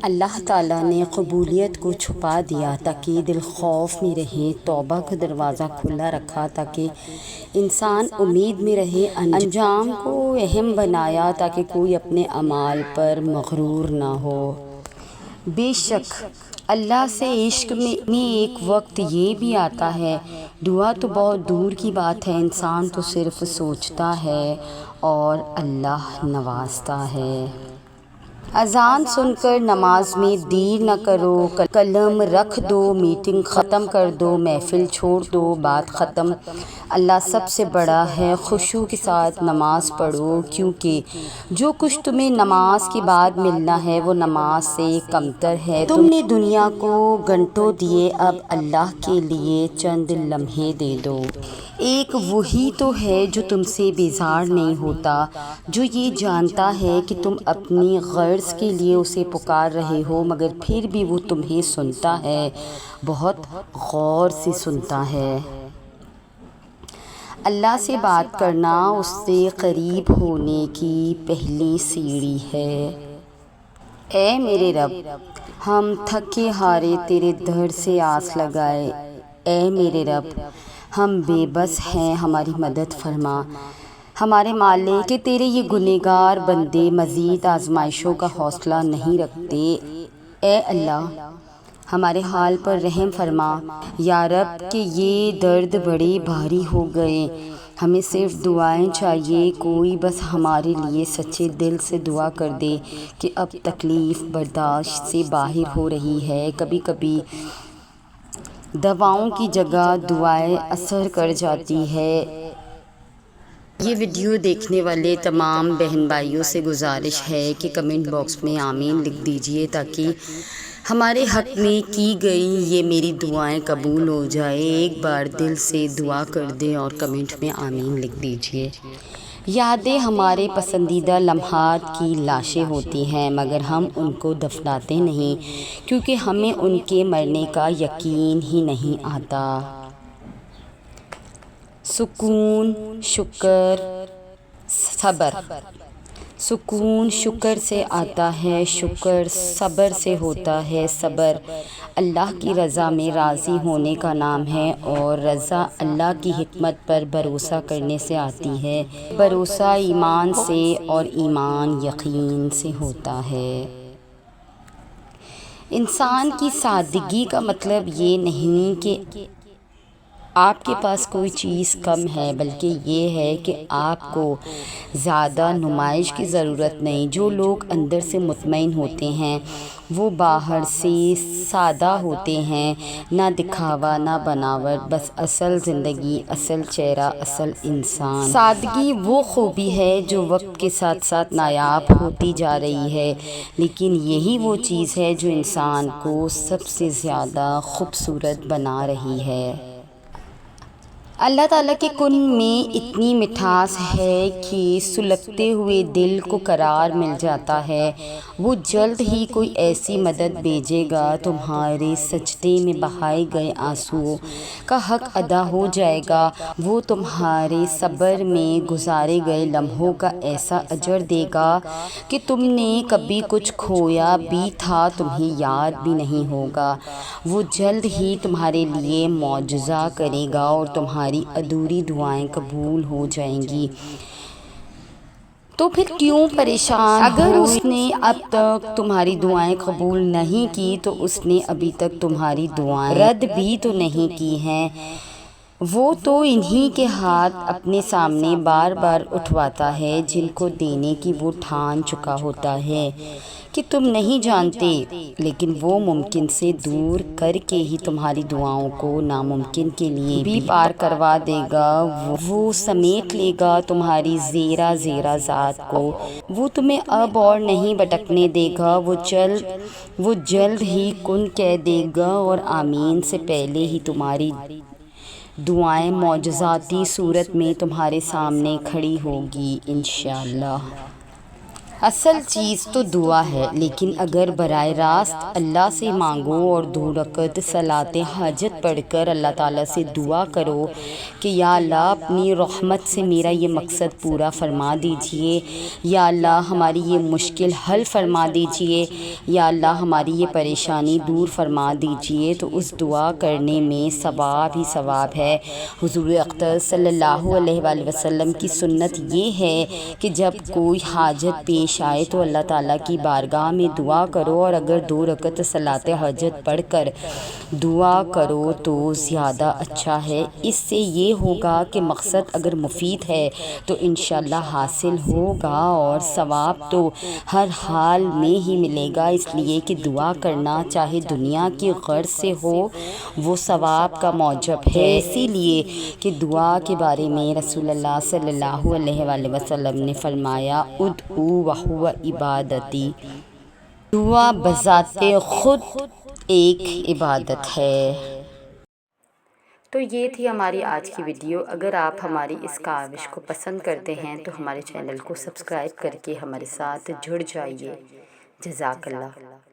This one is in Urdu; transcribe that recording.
اللہ تعالیٰ نے قبولیت کو چھپا دیا تاکہ دل خوف میں رہے، توبہ کا دروازہ کھلا رکھا تاکہ انسان امید میں رہے، انجام کو اہم بنایا تاکہ کوئی اپنے اعمال پر مغرور نہ ہو۔ بے شک اللہ سے عشق میں ایک وقت یہ بھی آتا ہے، دعا تو بہت دور کی بات ہے، انسان تو صرف سوچتا ہے اور اللہ نوازتا ہے۔ اذان سن کر نماز میں دیر نہ کرو، قلم رکھ دو، میٹنگ ختم کر دو، محفل چھوڑ دو، بات ختم۔ اللہ سب سے بڑا ہے، خشوع کے ساتھ نماز پڑھو، کیونکہ جو کچھ تمہیں نماز کے بعد ملنا ہے وہ نماز سے کمتر ہے۔ تم نے دنیا کو گھنٹوں دیے، اب اللہ کے لیے چند لمحے دے دو۔ ایک وہی تو ہے جو تم سے بیزار نہیں ہوتا، جو یہ جانتا ہے کہ تم اپنی غرض کے لیے اسے پکار رہے ہو، مگر پھر بھی وہ تمہیں سنتا ہے، بہت غور سے سنتا ہے۔ اللہ سے بات کرنا اس سے قریب ہونے کی پہلی سیڑھی ہے۔ اے میرے رب، ہم تھکے ہارے تیرے در سے آس لگائے، اے میرے رب ہم بے بس ہیں، ہماری مدد فرما۔ ہمارے مالک کہ تیرے یہ گنہگار بندے مزید آزمائشوں کا حوصلہ نہیں رکھتے، اے اللہ ہمارے حال پر رحم فرما۔ یا رب کہ یہ درد بڑے بھاری ہو گئے، ہمیں صرف دعائیں چاہیے، کوئی بس ہمارے لیے سچے دل سے دعا کر دے کہ اب تکلیف برداشت سے باہر ہو رہی ہے۔ کبھی کبھی دواؤں کی جگہ دعائیں اثر کر جاتی ہے۔ یہ ویڈیو دیکھنے والے تمام بہن بھائیوں سے گزارش ہے کہ کمنٹ باکس میں آمین لکھ دیجئے تاکہ ہمارے حق میں کی گئی یہ میری دعائیں قبول ہو جائے۔ ایک بار دل سے دعا کر دیں اور کمنٹ میں آمین لکھ دیجئے۔ یادیں ہمارے پسندیدہ لمحات کی لاشیں ہوتی ہیں، مگر ہم ان کو دفناتے نہیں کیونکہ ہمیں ان کے مرنے کا یقین ہی نہیں آتا۔ سکون، شکر، صبر۔ سکون شکر سے آتا ہے، شکر صبر سے ہوتا ہے، صبر اللہ کی رضا میں راضی ہونے کا نام ہے، اور رضا اللہ کی حکمت پر بھروسہ کرنے سے آتی ہے۔ بھروسہ ایمان سے اور ایمان یقین سے ہوتا ہے۔ انسان کی سادگی کا مطلب یہ نہیں کہ آپ کے پاس کوئی چیز کم ہے، بلکہ یہ ہے کہ آپ کو زیادہ نمائش کی ضرورت نہیں۔ جو لوگ اندر سے مطمئن ہوتے ہیں وہ باہر سے سادہ ہوتے ہیں، نہ دکھاوا نہ بناوٹ، بس اصل زندگی، اصل چہرہ، اصل انسان۔ سادگی وہ خوبی ہے جو وقت کے ساتھ ساتھ نایاب ہوتی جا رہی ہے، لیکن یہی وہ چیز ہے جو انسان کو سب سے زیادہ خوبصورت بنا رہی ہے۔ اللہ تعالیٰ کے کن میں اتنی مٹھاس ہے کہ سلگتے ہوئے دل کو قرار مل جاتا ہے۔ وہ جلد ہی کوئی ایسی مدد بھیجے گا، تمہارے سجدے میں بہائے گئے آنسوؤں کا حق ادا ہو جائے گا، وہ تمہارے صبر میں گزارے گئے لمحوں کا ایسا اجر دے گا کہ تم نے کبھی کچھ کھویا بھی تھا تمہیں یاد بھی نہیں ہوگا۔ وہ جلد ہی تمہارے لیے معجزہ کرے گا اور تمہاری ادھوری دعائیں قبول ہو جائیں گی۔ تو پھر کیوں پریشان ہو؟ اگر اس نے اب تک تمہاری دعائیں قبول نہیں کی تو اس نے ابھی تک تمہاری دعائیں رد بھی تو نہیں کی ہیں۔ وہ تو انہی کے ہاتھ اپنے سامنے بار بار اٹھواتا ہے جن کو دینے کی وہ ٹھان چکا ہوتا ہے کہ تم نہیں جانتے، لیکن وہ ممکن سے دور کر کے ہی تمہاری دعاؤں کو ناممکن کے لیے بھی پار کروا دے گا۔ وہ سمیٹ لے گا تمہاری زیرہ زیرہ ذات کو، وہ تمہیں اب اور نہیں بھٹکنے دے گا۔ وہ جلد ہی کن کہہ دے گا اور آمین سے پہلے ہی تمہاری دعائیں معجزاتی صورت میں تمہارے سامنے کھڑی ہوگی انشاءاللہ۔ اصل چیز تو دعا ہے، لیکن اگر براہ راست اللہ سے مانگو اور 2 رکعت صلاۃ حاجت پڑھ کر اللہ تعالیٰ سے دعا کرو کہ یا اللہ اپنی رحمت سے میرا یہ مقصد پورا فرما دیجئے، یا اللہ ہماری یہ مشکل حل فرما دیجئے، یا اللہ ہماری یہ پریشانی دور فرما دیجئے، تو اس دعا کرنے میں ثواب ہی ثواب ہے۔ حضور اقدس صلی اللہ علیہ وآلہ وسلم کی سنت یہ ہے کہ جب کوئی حاجت پیش آئے تو اللہ تعالیٰ کی بارگاہ میں دعا کرو، اور اگر 2 رکعت صلاۃ حاجت پڑھ کر دعا کرو تو زیادہ اچھا ہے۔ اس سے یہ ہوگا کہ مقصد اگر مفید ہے تو انشاءاللہ حاصل ہوگا، اور ثواب تو ہر حال میں ہی ملے گا، اس لیے کہ دعا کرنا چاہے دنیا کی غرض سے ہو وہ ثواب کا موجب ہے۔ اسی لیے کہ دعا کے بارے میں رسول اللہ صلی اللہ علیہ وآلہ وسلم نے فرمایا ادعو وہو عبادتی، دعا بذات خود ایک عبادت ہے۔ تو یہ تھی ہماری آج کی ویڈیو۔ اگر آپ ہماری اس کاوش کو پسند کرتے ہیں تو ہمارے چینل کو سبسکرائب کر کے ہمارے ساتھ جڑ جائیے۔ جزاک اللہ۔